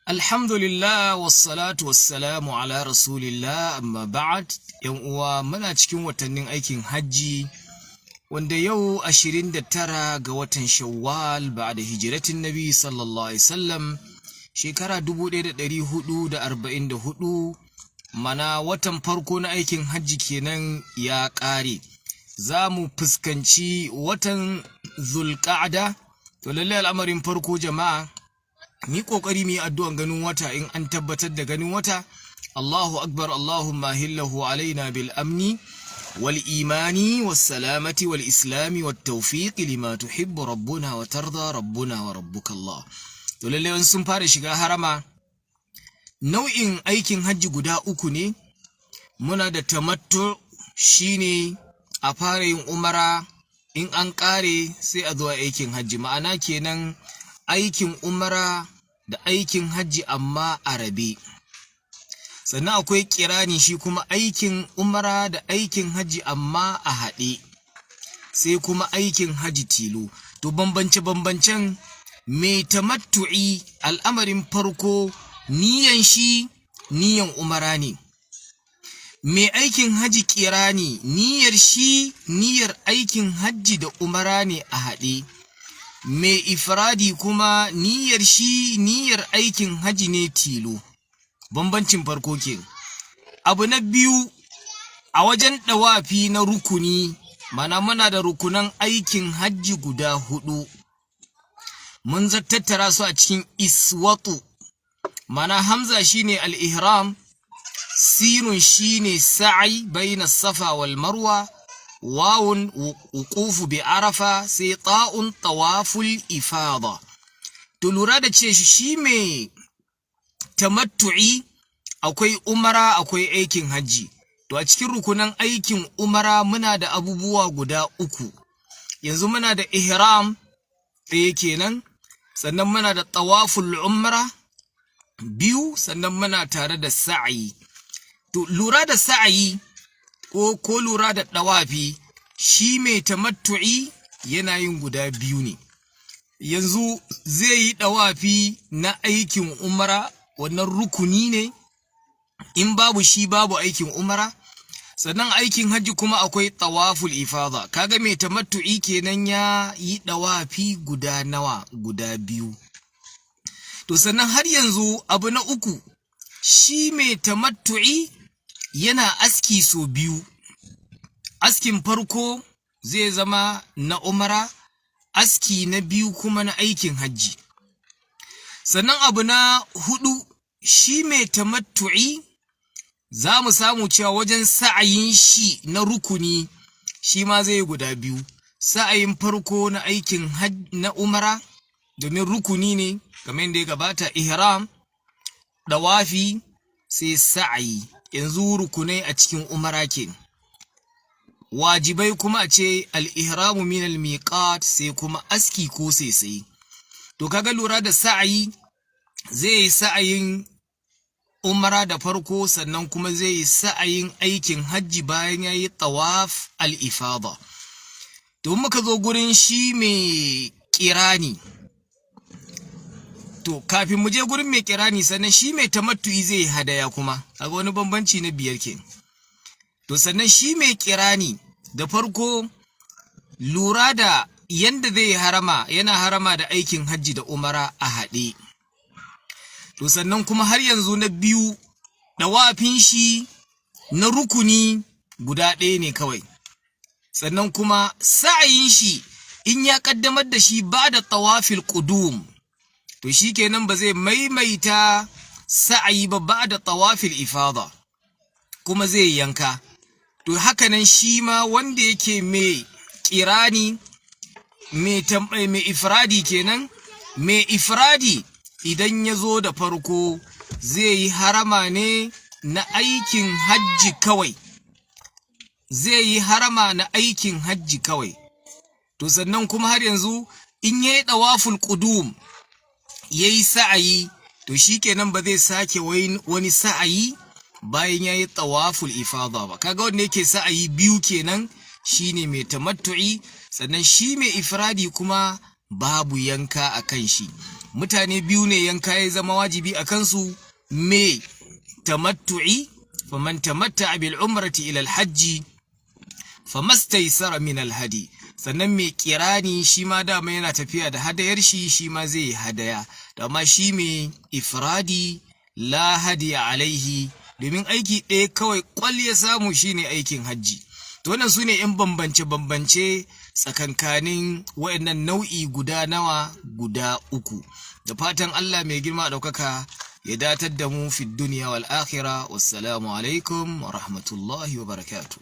Alhamdulillah wassalatu wassalamu ala rasulillah amma ba'd. Yan uwa muna cikin watannin aikin hajji wanda yau 29 ga watan Shawwal ba'da hijratin Nabi sallallahu alaihi wasallam shekara 1444 mana watan farko na aikin hajji kenan ya kare. Za mu fuskanci watan Zulqa'da. To lalle al'amarin farko jama'a mi kokari mi addu'an ganin wata in an tabbatar da ganin wata. Allahu akbar, Allahumma hillahu alaina bil amni wal imani was salamati wal islami wat tawfiq lima tuhibbu rabbuna wa tarda rabbuna wa rabbuka Allah. To lalle sun fara shiga harama. Nau'in aikin hajji guda uku ne. Muna da tamattu, shine a fara yin umara, in an kare sai a zo aikin hajji, ma'ana kenan aikin umara da aikin hajji amma a rabe. Sannan akwai kirani, shi kuma aikin umara da aikin hajji amma a haɗe. Sai kuma aikin hajji tilo. To bambance-bambancen mai tamattu'i al'amarin farko niyan shi niyan umara ne. Mai aikin hajji kirani niyyar shi niyyar aikin hajji da umara ne a haɗe. Mai ifradi kuma niyyar shi niyyar aikin hajji ne tilo. Bambancin farko ke. Abu na biyu, a wajen ɗawafi na rukuni, mana muna da rukunan aikin hajji guda 4. Mun tattara su a cikin iswatu. Mana hamza shine al-ihram, sinun shine sa'i baina safa wal marwa, wawun wuqufu bi arafa, sai ta'un tawaful ifada. To lura da ce shi mai tamattu'i akwai umara akwai aikin hajji. To a cikin rukunan aikin umara muna da abubuwa guda 3. Yanzu muna da ihram ɗaya kenan, sannan muna da tawaful umra 2, sannan muna tare da sa'i. To lura da sa'i ko lura da ɗawafi, shi mai tamattu'i yana yin guda 2 ne. Yanzu zai yi ɗawafi na aikin umara, wannan rukuni ne, in babu shi babu aikin umara. Sannan aikin hajji kuma akwai tawaful ifada. Kaga mai tamattu'i kenan ya yi ɗawafi guda nawa? Guda 2. To sannan har yanzu abu na 3, shi mai tamattu'i yana aski so 2. Askin farko zai zama na umara, aski na 2 kuma na aikin hajji. Sannan abu na 4, shi mai tamattu'i za mu samu cewa wajen sa'ayin shi na rukuni shi ma zai guda 2. Sa'ayin farko na aikin na umara, domin rukuni ne kamar yadda ya gabata, ihram, dawafi, sai sa'ayi. Yanzu rukunai a cikin umara ke. Wajibai kuma a ce al-ihramu min al-miqat, sai kuma aski ko sai. To kaga lura da sa'ayi, zai yi sa'ayin umara da farko, sannan kuma zai yi sa'ayin aikin hajji bayan yayi tawaf al-ifada. To muka zo gurin shi mai kirani. To kafin mu je gurin mai kirani, sannan shi mai tamattu'i zai yi hadaya kuma. Kaga wani bambanci na 5 ke. To sannan shi mai kirani da farko lura da yanda zai harama, yana harama da aikin hajji da umara a haɗe. To sannan kuma har yanzu na 2, ɗawafin shi na rukuni guda 1 ne kawai. Sannan kuma sa'ayin shi in ya kaddamar da shi ba da tawafil qudum, to shikenan ba zai maimaita sa'ayi ba da tawafil ifada, kuma zai yanka. To hakanan shi ma wanda yake mai kirani, mai ifradi kenan, mai ifradi idan ya zo da farko zai yi harama ne na aikin hajji kawai. Zai yi harama na aikin hajji kawai. To sannan kuma har yanzu in yayi tawaful qudum yayi sa'ayi, to shikenan ba zai sake wani sa'ayi bayan yayi tawaful ifada ba. Kaga wanda yake sa'ayi 2 kenan shine mai tamattu'i, sannan shi mai ifradi kuma babu yanka akan shi. mutane biyu ne yanka ya zama wajibi a kansu, me tamattu'i, faman tamatta'a bil umrati ila al hajji famastaysara min al hadi, sannan mai kirani shi ma dama yana tafiya da hadayar shi ma zai yi hadaya, amma shi mai ifradi la hadiya alaihi, domin aiki ɗaya kawai kwal ya samu shine aikin hajji. To wannan sune yan bambance tsakankanin wayannan nau'i guda guda uku. Da fatan Allah mai girma ɗaukaka ya datar da mu fi duniya wal akhirah. Wassalamu alaikum wa rahmatullahi wa barakatuh.